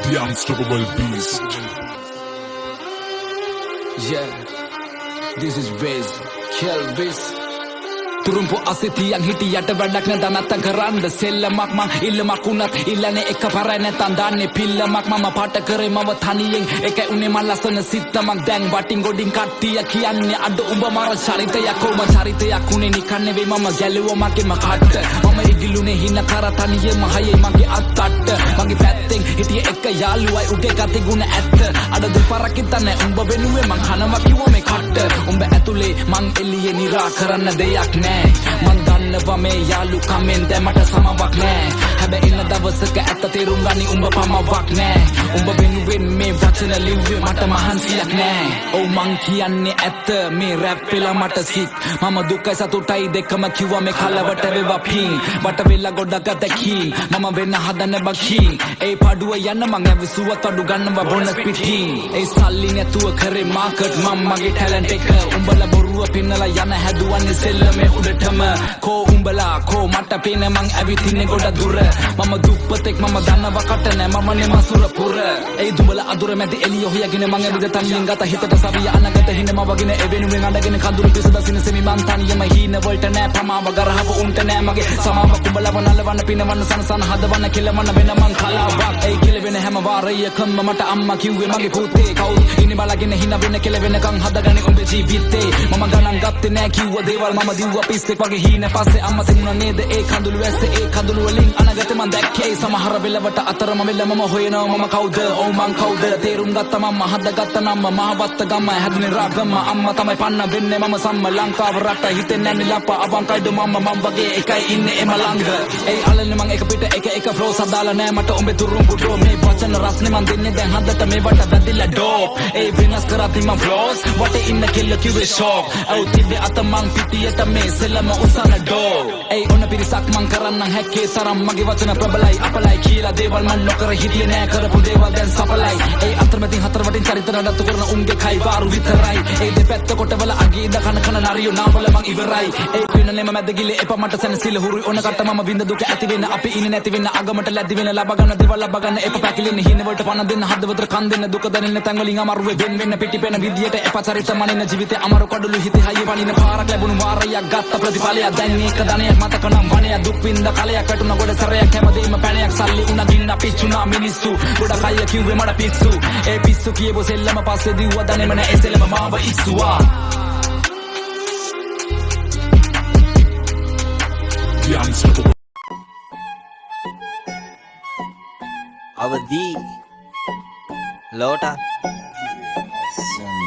The unstoppable beast. Yeah, this is Wiz, Kelvis. Turumpo asitiyang hitiyat වැඩක් නැතනත්ත කරන්න සෙල්ලමක් මං ඉල්ලමක් උනත් ඉල්ලන්නේ එක පරයි නැතන් දාන්නේ පිල්ලමක් මම පාට කරේ මව තනියෙන් එකයි උනේ මං ලස්සන සිත්තමක් දැන් වටින් ගොඩින් කට්ටිය කියන්නේ අඩ උඹ මර චරිතයක් කොම චරිතයක් උනේ නිකන් නෙවෙයි මම ගැලුවා මගේම කට්ට මම ඉගිලුනේ හින කර තනියෙම හයේ මගේ අත්තට්ට මගේ පැත්තෙන් හිටියේ එක යාළුවයි උගේ ගති ගුණ ඇත්ත අඩ දෙපාරක් හිතන්නේ උඹ වෙනුවේ මං කනවා කිව්ව මේ කට්ට උඹ ඇතුලේ මං එළියේ නිරා කරන්න දෙයක් නෑ මන් දන්නවා මේ යාළුකමෙන් දැමට සමවක් නෑ හැබැයි ඉන්න දවසක ඇත්ත තේරුම් ගනි උඹ පමවක් නෑ උඹ වෙනුවෙන් මේ වචන ලිව්වේ මට මහන්සියක් නෑ ඔව් මං කියන්නේ ඇත්ත මේ රැප් වෙලා මට සික් මම දුකයි සතුටයි දෙකම කිව්වා මේ කලවට වේවා පිං වට වෙලා ගොඩක් අතකින් මම වෙන්න හදන බකින් ඒ පාඩුව යන්න මං ඇවිසුවත් අඩු ගන්නවා බොනස් පිටින් ඒ සල්ලි නැතුව කරේ මාකට් මම මගේ ටැලන්ට් එක උඹලා බොරුව පින්නලා යන හැදුවන්නේ සෙල්ලමේ උඩටම කෝ උඹලා කෝ මට පේන මං ඇවිතින්නේ ගොඩ දුර මම දුප්පතෙක් මම දන්නවා කට නෑ මමනේ මසුර පුර ඒ දුඹලා අදුර මැද එළිය හොයගෙන මං ඇවිද තනියෙන් ගත හිතට සවිය අනගත හිනම වගෙන එවෙනුවෙන් අඬගෙන කඳුළු පිස දසින සෙමි මං තනියම හීන වලට නෑ පමාව ගරහව උන්ට නෑ මගේ සමාව කුඹලව නලවන්න පිනවන්න සනසන හදවන්න කෙලවන්න වෙන මං කලාවක් ඒ කෙලවෙන හැම වාරයකම මට අම්මා කිව්වේ මගේ පුතේ කවුරු ඉන්නේ බලගෙන හින වෙන කෙලවෙනකන් හදගන්නේ උඹේ ජීවිතේ මම ගණන් ගත්තේ නෑ කිව්ව දේවල් මම දිව්වා පිස්සෙක් වගේ හීන පස්සේ අම්මා සින්නුනා නේද ඒ කඳුළු ඇස්සේ ඒ කඳුළු වලින් අනගත මං දැක්කේ සමහර වෙලවට අතරම වෙල මම හොයනවා මම කවුද ඔව් මං කවුද තේරුම් ගත්ත මම හදගත්ත නම්ම මහවත්ත ගම හැදුනේ රාගම අම්මා තමයි පන්න වෙන්නේ මම සම්ම ලංකාව රට හිතෙන්නේ නැන්නේ ලප්ප අවංකයිද මම වගේ එකයි ඉන්නේ එම ළඟ ඒ අලන්නේ මං එක පිට එක ෆ්ලෝ සදාලා නෑ මට උඹේ තුරුම්බු ඩෝ මේ වචන රස්නේ මං දෙන්නේ දැන් හදට මේ වට වැදිලා ඩෝප් ඒ වෙනස් කරත් මං ෆ්ලෝස් වටේ ඉන්න කෙල්ල කිව්වේ ෂෝක් ඔව් තිබ්බේ අත මං පිටියට මේ සෙල්ලම උසන ඩෝ ඒ ඔන්න පිරිසක් මං කරන්න හැක්කේ තරම් මගේ වචන ප්‍රබලයි අපලයි කියලා දේවල් මං නොකර හිටියේ නෑ කරපු දේවල් දැන් සඵලයි ඒ අතරමැදින් හතර වටින් චරිත නඩත්තු කරන උන්ගේ කයි වාරු විතරයි ඒ දෙපැත්ත කොටවල අගේ ඉඳ කන නරියෝ නාවල මං ඉවරයි ඒ වෙනනෙම මැද ගිලේ එපා මට සැනසීල හුරුයි ඔන්න කට මම විඳ දුක ඇති වෙන අපි ඉන්නේ නැති වෙන අගමට ලැබි වෙන ලබ ගන්න දේවල් ලබ ගන්න එපා පැකිලෙන්නේ හින වලට පණ දෙන්න හදවතට කන් දෙන්න දුක දැනෙන්න තැන් වලින් අමාරුවේ වෙන වෙන පිටිපෙන විදියට එපා චරිත මනින ජීවිතේ අමාරු කඩළු හිතේ හයිය වලින පාරක් ලැබුණු වාරයක් ගත්ත ප්‍රතිඵලය දැන් මේක ධනයක් මතක නම් වණය දුක් විඳ කලයක් වැටුණ ගොඩ සරයක් හැමදේම පැණයක් සල්ලි උණ ගින්න පිච්චුණා මිනිස්සු ගොඩ කය කිව්වේ මට පිස්සු ඒ පිස්සු කියපු සෙල්ලම පස්සේ දිව්වා දනේම නෑ ඒ සෙල්ලම මාව ඉස්සුවා The unstoppable. අවදී ලෝට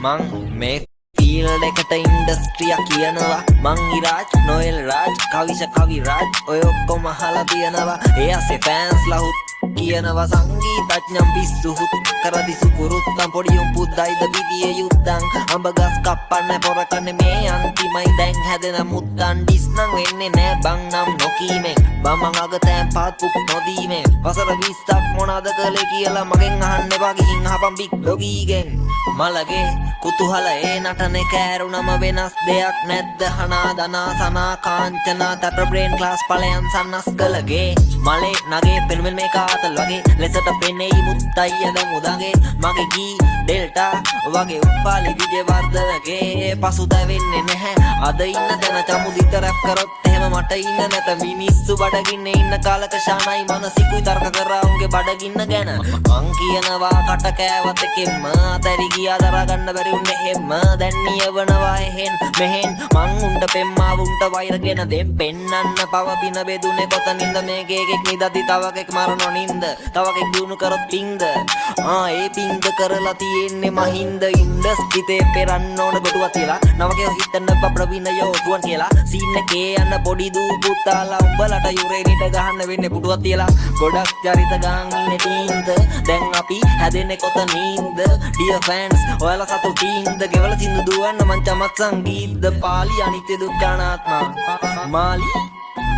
මං මේ ෆීල්ඩ් එකට ඉන්ඩස්ට්‍රියක් කියනවා මං ඉරාජ් නොයල් රාජ් කවිෂ කවි රාජ් ඔය ඔක්කොම අහලා තියෙනවා ඒ අසේ ෆෑන්ස්ලා හුත් කියනවා සංගීතඥම් පිස්සුහුත් කරදි සුකුරුත්තම් පොඩියුම් පුද්දයිද බිදියේ යුද්දන් අඹ ගස් කප්පන්න පොරකන්නේ මේ අන්තිමයි දැන් හැදෙන මුත්තන් ඩිස් නම් වෙන්නේ නෑ බං නම් නොකීමෙන් බමං අගතෑන් පාත් පුක් නොදීමෙන් වසර 20ක් මොනවද කළේ කියලා මගෙන් අහන්න එපා ගිහින් අහපන් බිග් ඩොගීගෙන් මලගේ කුතුහල ඒ නටනේ කෑරුණම වෙනස් දෙයක් නැද්ද හනා දනා සනා කාංචනා තට බ්‍රේන් ක්ලාස් ඵලයන් සන්නස් කළගේ මලේ නගේ පෙනුමෙන් මේ කාතල් වගේ ලෙසට පෙනෙයි මුත්තයි දැන් උදගේ මගේ ගී ඩෙල්ටා වගේ උපාලි විජේවර්ධනගේ පසුතැවෙන්නේ නැහැ අද ඉන්න තැන චමුදිට රැප් කරොත් එහෙම මට ඉන්න නැත මිනිස්සු බඩගින්නේ ඉන්න කාලක ශානයි මනසිකුයි තර්ක කරා උන්ගේ බඩගින්න ගැන මං කියනවා කට කෑවත් එකෙන්ම අතරි ගියා දරා ගන්න බැරි උන්නේ එහෙම දැන් නියවනවා එහෙන් මෙහෙන් මං උන්ට පෙම්මා උන්ට වෛරගෙන දෙම් පෙන්නන්න පව පින බෙදුනේ කොතනින්ද මේකේ එකෙක් නිදති තව එකෙක් මරනෝ නින්ද තව එකෙක් දුණු කරොත් පිංද ඒ පිංද කරලා තියෙන්නේ මහින්ද ඉන්ඩස්ට්‍රිතේ පෙරන්න ඕන ගොඩුවක් කියලා නවකේ හිටන්න ප්‍රවීණයෝ ටුවන් කියලා සීන් එකේ යන පොඩි දූ පුතාලා උඹලට යුරේනිට ගහන්න වෙන්නේ පුටුවක් තියලා ගොඩක් චරිත ගහන් ඉන්නේ තීන්ද දැන් අපි හැදෙන්නේ කොතනින්ද ඩියර් ෆෑන්ස් ඔයාලා සතුටින්ද ගෙවල සින්දු දුවන්න මං චමත් සංගීත පාලි අනිත්‍ය දුක්ඛනාත්මා මාලි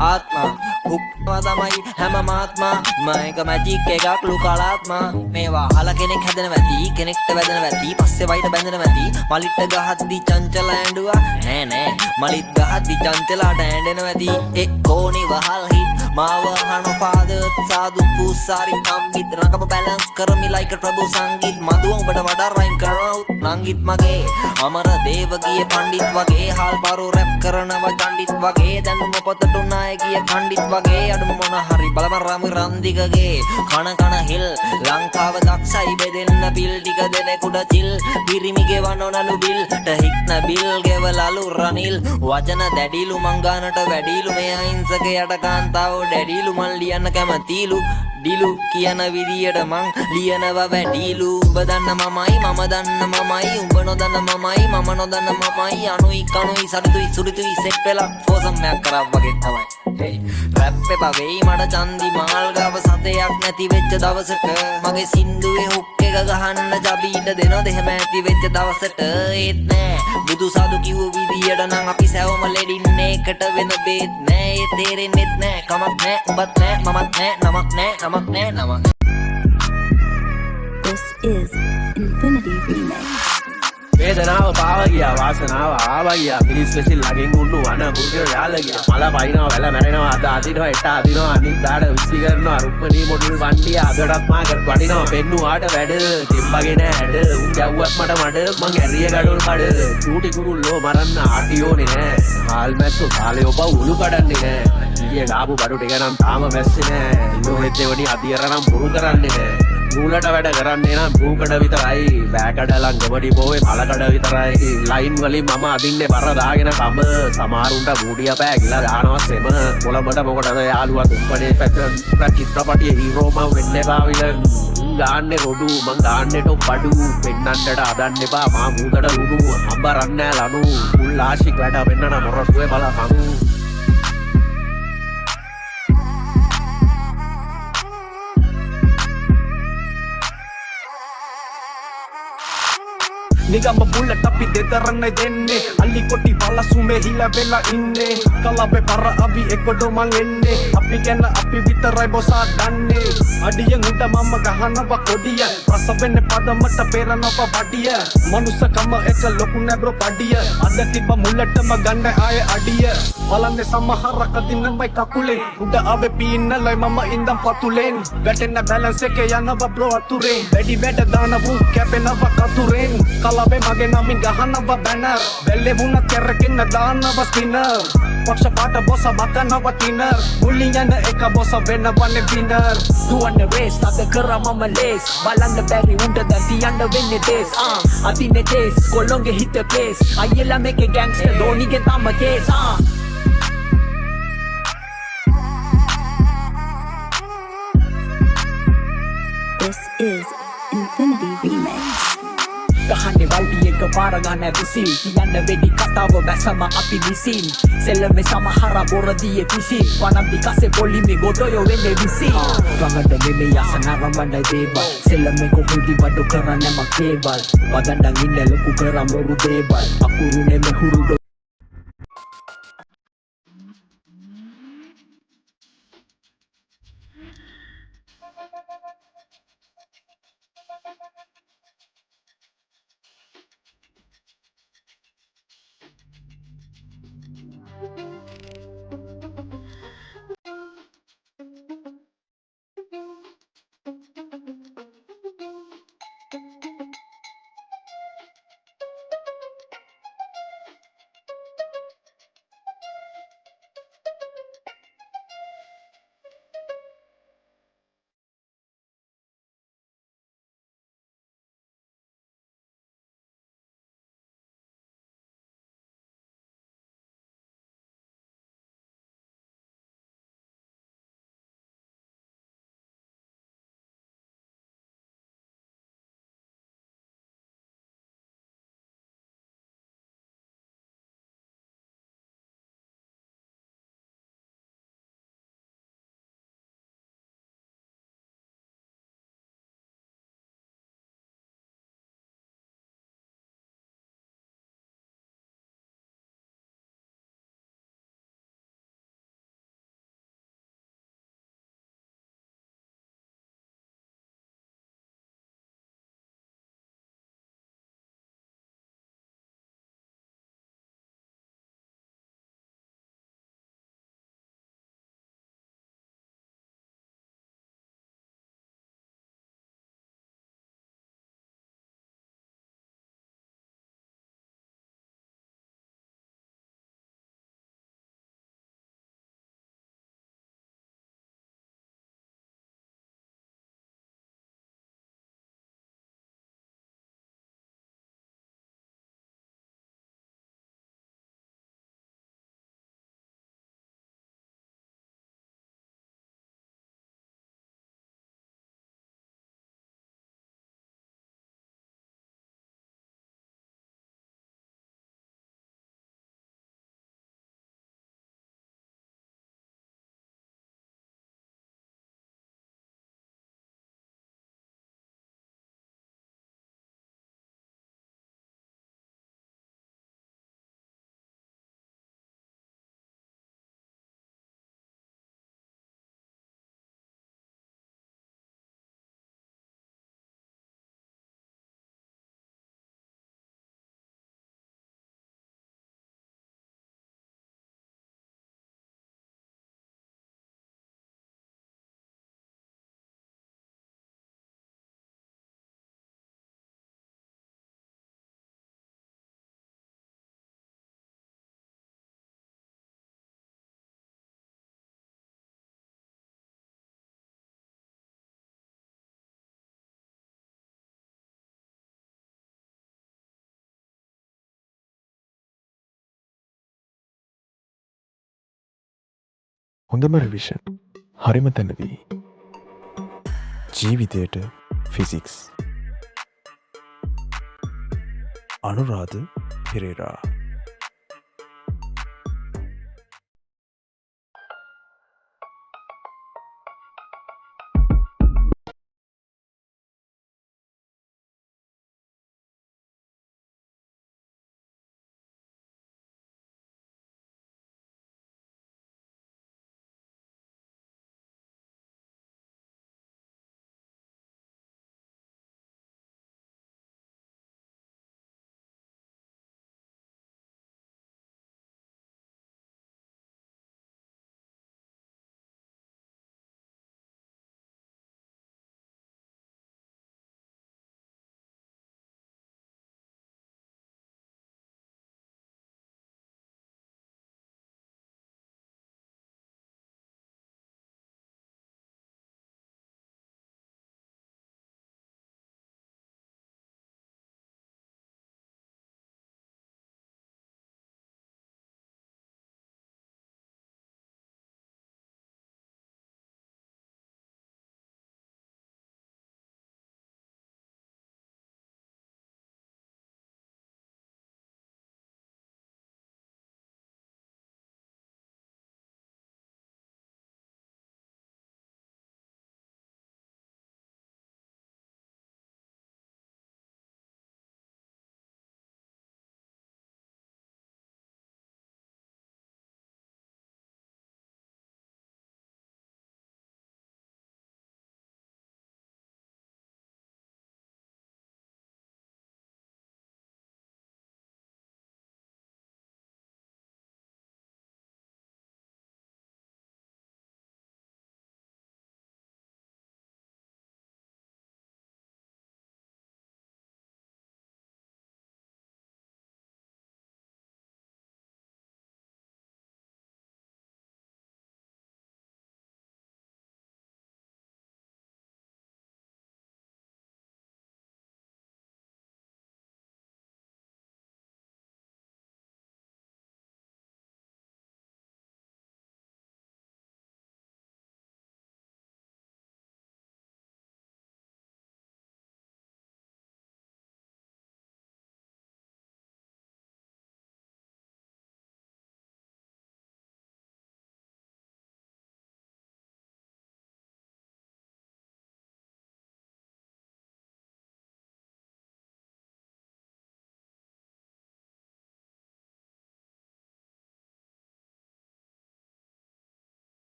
ආත්මා උප්පා තමයි හැම මාත්මා මයික මැජික් එකක් ලුකලාත්මා මේවා අහල කෙනෙක් හැදෙන වැටි කෙනෙක්ට වැදෙන වැටි පස්සේ වයිට බැඳෙන වැටි මලිට ගහද්දි චංචල ඇඬුවා නෑ මලිත් ගහද්දි චංචලට ඇඬෙන වැටි එක්කෝනි වහල් හිට් මාව අහන ෆාදර් සාදු පූසාරි අම්බිත් රකම බැලන්ස් කරමි ලයික ප්‍රභු සංගීත් මදුව උඹට වඩා රයිම් කරනවුත් නංගිත් මගේ අමර දේවගිය පණ්ඩිත් වගේ හාල් පාරු රැප් කරනවා ජණ්ඩිත් වගේ දැනුම පොතට උනාය ගිය කණ්ඩිත් වගේ අඩුම මොන හරි බලම රාමි රන්දිකගේ කන හිල් ලංකාව දක්ෂයි බෙදෙන්න පිල් ටික දෙනෙකුට චිල් පිරිමිගේ වනොනලු බිල් ටහික්න බිල් ගෙවලලු රනිල් වචන දැඩිලු මංගානට වැඩිලු මේ අහිංසක යට කාන්තාව ඩැඩිලු මන් ලියන්න කැමතිලු ඩිලු කියන විදියට මං ලියනවා වැඩිලු උඹ දන්න මමයි මම දන්න මමයි උඹ නොදන්න මමයි මම නොදන්න මමයි අනුයි කනුයි සරිතුයි සුරිතුයි සෙට් වෙලා ෆෝසම්මයක් කරා වගේ තමයි රැප් එපා වෙයි මට චන්දි මාල් ගාව සතයක් නැති වෙච්ච දවසක මගේ සින්දුවේ හුක් එක ගහන්න ජබීට දෙනොත් එහෙම ඇති වෙච්ච දවසට ඒත් නෑ බුදු සාදු කිව්ව විදියට නම් අපි සෑවම ලෙඩින්නේ එකට වෙන බේත් නෑ ඒ තේරෙන්නෙත් නෑ කමක් නෑ උඹත් නෑ මමත් නෑ නමක් නෑ නමක් This is Infinity Remix. වේදනාව පාව ගියා වාසනාව ආව ගියා පිලිස් වෙසිල් ළඟින් උන්නු අන මුර්ගය යාල ගියා මල පයින්නවා වැල මැරෙනවා අද අදිනවා එට අදිනවා අනිත් දාඩ විසි කරනවා රුක්මනී මොඩුල් වණ්ඩිය අදටත් මාකට වඩිනවා පෙන්නුවාට වැඩ තිම්බගේ නෑ ඇඩ උන් ගැව්වත් මට මඩ මං ඇරිය ගඩොල් කඩ චූටි කුරුල්ලෝ මරන්න ආටියෝනේ නෑ හාල් මැස්සෝ කාලේ ඔබ උළු කඩන්නේ නෑ ඊයේ ගාපු බඩු ටික නම් තාම මැස්සේ නෑ ඉන්නෝහෙත් දෙවනි අදියර නම් පුරු කරන්නේ නෑ මූලට වැඩ කරන්නේ නම් බූකඩ විතරයි බෑකඩ ලංගමඩි බෝවේ පලකඩ විතරයි ලයින් වලින් මම අදින්නේ බර දාගෙන කම සමහරුන්ට බූඩිය පෑගිලා දානවා සෙම කොළඹට මොකටද යාළුවා තුම්පනේ පැත්තට චිත්‍රපටියේ හීරෝ මම වෙන්න එපා විලන් ගාන්නේ රොඩු මං ගාන්නේ ටොප් බඩු පෙන්නන්නට අදන්න එපා මා මූදට උඩු අඹරන්නේ ලනු ෆුල් ආශික් වැඩ වෙන්නන මොරටුවේ බලකමු නිගම පුල්ලට අපි දෙතරන්න දෙන්නේ අල්ලි කොටි වලසුමේ හිල වෙලා ඉන්නේ කලබේ පර අපි එක්කොඩ මං එන්නේ අපි ගැන අපි විතරයි බොසා දන්නේ අඩියෙන් උඩ මම ගහනවා කොඩිය රස වෙන්නේ පදමට පෙරනවා වඩිය මනුස්සකම එක ලොකු නැබ්‍රෝ පඩිය අද තිබ්බ මුල්ලටම ගන්න ආය අඩිය බලන්නේ සමහරක දිනමයි කකුලේ උඩ ආවේ පීන්නලයි මම ඉඳන් පතුලෙන් වැටෙන්න බැලන්ස් එකේ යනවා බ්‍රෝ අතුරේ වැඩි වැඩ දානවා කැපෙනවා කතුරෙන් කලබේ මගේ නමින් ගහනවා බැනර් බැල්ලේ වුණ කරගෙන දානවා ස්පිනර් පක්ෂ පාට බොස බකනවා ටිනර් මුලින් යන එක බොස වෙනවන්නේ විනර් දුවන්න රේස් අද කරා මම ලේස් බලන්න බැරි උන්ට දැන් තියන්න වෙන්නේ දේස් අදින්නේ දේස් කොළොන්ගේ හිත ප්ලේස් අයියලා මේකේ ගෑන්ග්ස්ටර් ධෝනිගේ තම case This is Infinity Remix. ගහන්නේ වල්ඩි එක පාර ගන්න විසිල් කියන්න වෙඩි කතාව බැසම අපි විසින් සෙල්ලමේ සමහර බොරදියේ පිසින් වනම්දි කසේ පොලිමේ ගොඩයෝ වෙන්නේ විසින් ගඟට මෙමේ යසන රම්බණ්ඩයි දේබල් සෙල්ලමේ කොහොල්දි වඩු කරන්නේ මම කේබල් වදණ්ඩන් ඉන්න ලොකු කරම් බොරු දේබල් අකුරුනේ මෙහුරු හොඳම රිවිෂන් හරිම තැනදී ජීවිතයට physics Anuradha Perera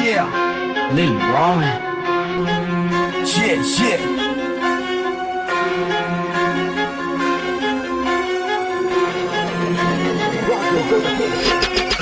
Yeah, Lil Ron. Yeah.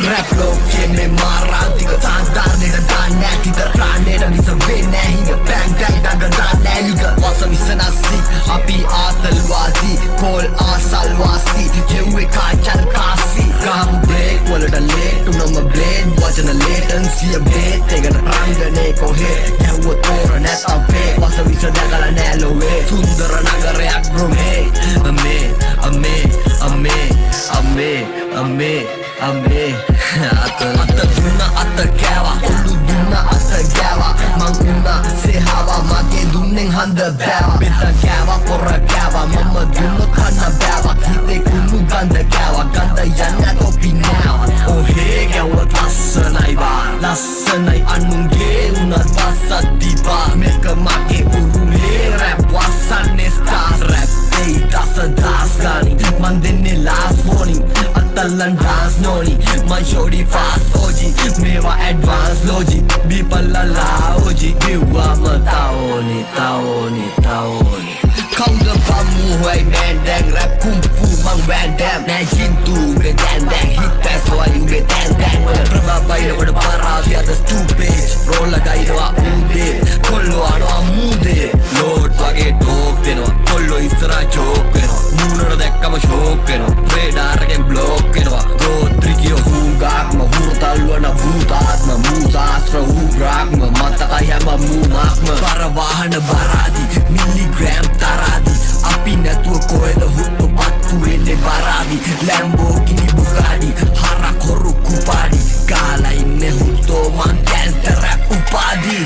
Rap लोके में मारा दिग तांदार ने दाने ती दराने रमी सबे नहीं bang bang bang दाने लिगा वासम इसना सी अभी आतलवादी कोल आसलवासी ये हुए काचल कासी काम ब्रेक वाला डले तुम नम ब्लेड वजन latency update तेगा रंगने को है ये हुआ तोरा नेता पे वासम इसना गला नेलो वे सुंदर नगरे अग्रो में अमे Atta dunna atta gava Ulu dunna atta gava Manguna se hava Mage dunnen handa bava Betta gava porra gava Mama dunna kanna bava Kite kunu ganda gava Ganda yanna topi now Oh hey gawa lassanai va Lassanai annunge unat vasatti va Meka mage urume Rap wasanne stars Rap day dasa das gani Mandenne last warning Attalan dance noni My shorty fast OG Mewa advance logic Bipala la OG Biwa ma taoni කවුද පම්මු හොයි මෑන් දැන් rap කුම්පු මං වැන්ඩෑම් නෑ ජින්තුගේ දැන් දැන් හිත් ඇස්වයිුගේ දැන් ප්‍රභාපයිනවට පරාවි අද ස්ටූපේජ් රෝල්ල ගයිනවා ඌදේ කොල්ලෝ අනවා මූදේ ලෝඩ් වගේ ඩෝක් දෙනවා කොල්ලෝ ඉස්සරා ජෝක් වෙනවා මූනට දැක්කම ෂෝක් වෙනවා රේඩාරගෙන් බ්ලෝක් වෙනවා ගෝත්‍රිකියෝ හූගාක්ම හුරතල්වන භූතාත්ම මූසාස්ත්‍ර හූග්‍රාක්ම මතකයි හැම මූමාක්ම පරවාහන බරාදි මිල්ලිග්‍රෑම් තරාදි අපි නැතුව කොහෙද හුත්තු පත්තු වෙන්නේ බරාදි ලැම්බෝගිනි බුගාඩි හරක් හොරු කුපාඩි කාලා ඉන්නේ හුත්තෝ මං කැස්ද රැප් උපාඩි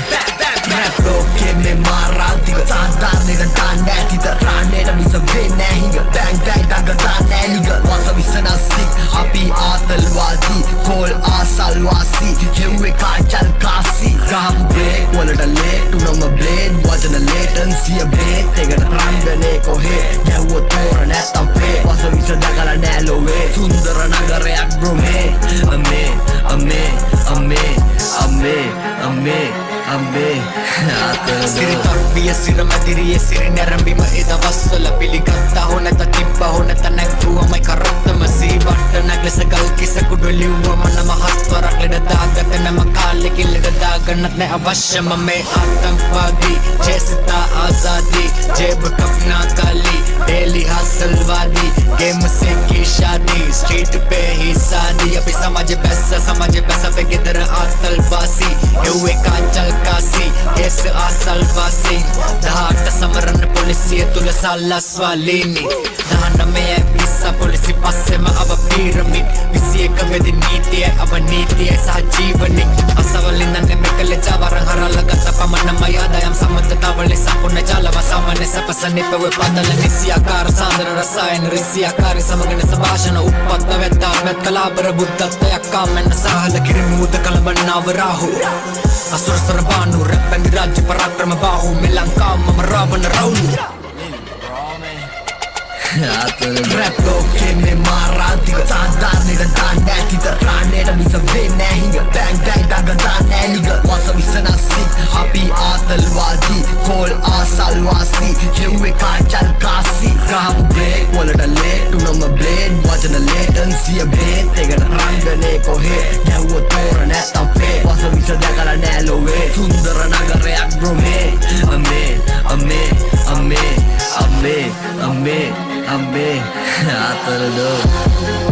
රැප් ලෝකේ මේ මාරාදික සාධාරණයට දාන්නේ ඇතිද රාන්නේට මිස වෙන්නේ හිඟ බැං බැං දඟ දාන්නේ ලිග වස විසනස්සික් අපි ආතල්වාදී කෝල් ආසල්වාසී හෙව්වේ කාචල් කාසි ගහපු බ්‍රේක් වලට ලේට් උනම බ්ලේඩ් වචන ලේටන්සිය බ්‍රේක් එකට රංගනේ කොහේ ගැව්වොත් තෝර නැත්තම් පේ වස විස දකලා නෑ ලෝවේ සුන්දර නගරයක් බ්‍රොමේ අමේ අමේ අමේ අමේ අමේ අම්බේ සිරි තර්පිය සිර මැදිරියේ සිරි නැරඹීම එදවස්වල පිළිගත්තා හෝ නැත තිබ්බා හෝ නැත නැග්ගුවමයි කරත්තම සීබට්ට නැගලෙස ගල් කිස කුඩු ලිව්වම නම හත්වරක් ලෙඩ දාගත නම කාලෙකින් ලෙඩ දාගන්නත් නෑ අවශ්‍යම මේ ආතංකවාදී ජේසිතා ආසාදී ජේබ කප්නා කාලී डेली हसलवादी गेम से की शादी स्ट्रीट पे ही शादी अभी समाज पैसा पे किधर आतलवासी युवे कांचल कासी केस आसलवासी दहाट समरन पुलिसिये तुल सालस्वालिनी दहान में पिसा पुलिसी पासे में अब पिरामिड विसी एक वेदी नीति है अब नीति है सजीवनी असवलिंद ने मेकले जावरं हरा लगत पमन मयादयम समंतता वले संपूर्ण जालव सामान्य सपसनि पे वे पादल निस्याकार सान्द्र रसायन ऋषियाकारी समग्र सभाषण उपपत्त वेत्ता met कलाबर बुद्धत्त यक्कामेन साहल किरिमुद कलबन्नाव राहु असुर सरबानु रप्पन राज्य पराक्रम बाहु मिलंकाम मम रावण राहु रैप लोके में मारादिक साधारणයට දාන්නේ ඇතිද රාන්නේට මිස වෙන්නේ හිඟ බැං බැං දඟ දාන්නේ ලිග වස විසනස්සික් අපි ආතල්වාදී කෝල් ආසල්වාසී හෙව්වේ කාචල් කාසි ගහපු බ්‍රේක් වලට ලේට් උනම බ්ලේඩ් වචන ලේටන්සිය බ්‍රේක් එකට රංගනේ කොහේ ගැව්වොත් තෝර නැත්තම් පේ වස විස දැකලා නෑ ලෝවේ සුන්දර නගරයක් බ්‍රොමේ අමේ අමේ අමේ අමේ අමේ අම්බේ ආතරදෝ